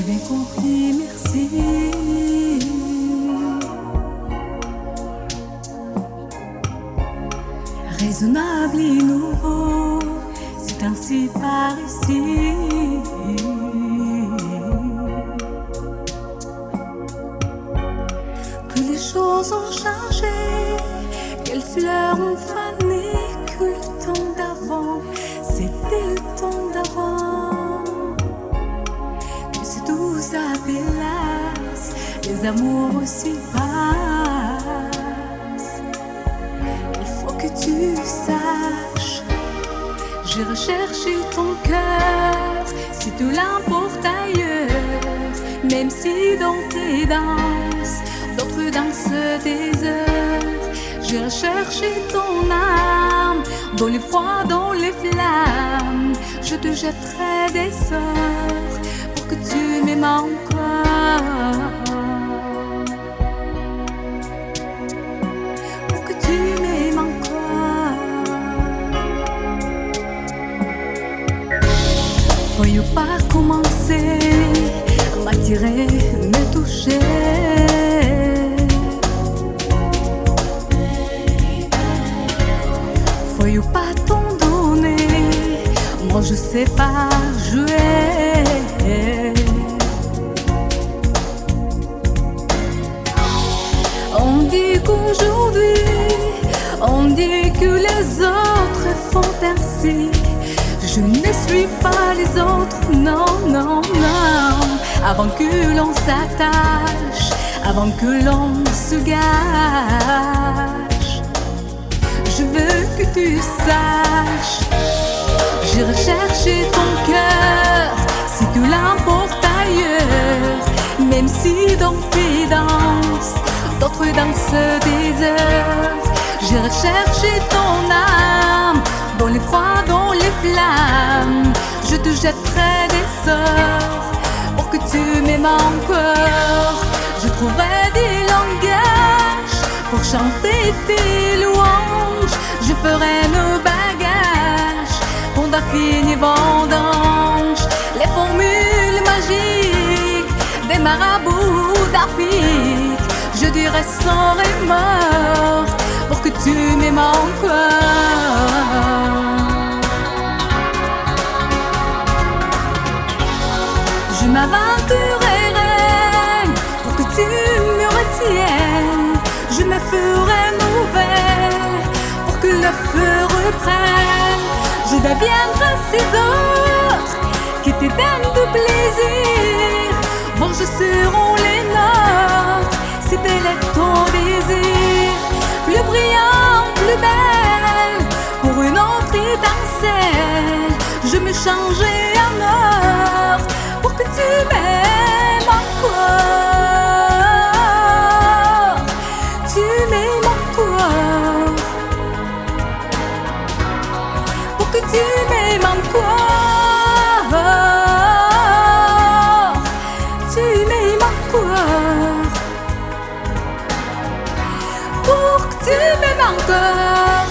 bien compris, merci. Raisonnable et nouveau, c'est ainsi par ici. Que les choses ont changé, quelles fleurs ont fané, que le temps d'avant, c'était le temps d'avant. Que ces douces appelaces, les amours aussi passent. Il faut que tu saches, j'ai recherché ton cœur, si tout l'importe ailleurs, même si dans tes danses, d'autres dansent des heures. J'ai recherché ton âme, dans les froids, dans les flammes. Je te jetterai des sorts pour que tu m'aimes encore. Pour que tu m'aimes encore. Faut pas commencer à m'attirer, me toucher. Faut pas t'en donner, moi je sais pas jouer. On dit qu'aujourd'hui, on dit que les autres font ainsi. Je ne suis pas les autres, non, non, non. Avant que l'on s'attache, avant que l'on se gâche, je veux que tu saches, j'ai recherché ton cœur, si tu l'emportes ailleurs, même si dans tes danses, d'autres dansent des heures. J'ai recherché ton âme, dans les froids, dans les flammes. Je te jetterai des sorts pour que tu m'aimes encore. Je trouverai des langages pour chanter tes louanges. Je ferai nos bagages pour d'infinis vendanges. Les formules magiques des marabouts d'Afrique, je dirai sans remords pour que tu m'aimes encore. Je m'aventurerai pour que tu me retiennes. Je me ferai nouvelle pour que le feu reprenne. Je deviendrai ces autres qui t'éteignent de plaisir. Bon, je seront les nôtres si tel est ton désir. Plus brillant, plus belle, pour une autre étincelle. Je me changerai en or pour que tu m'aimes encore. Tu m'aimes encore. Pour que tu m'aimes encore. Tu m'aimes encore. Pour que tu m'aimes encore.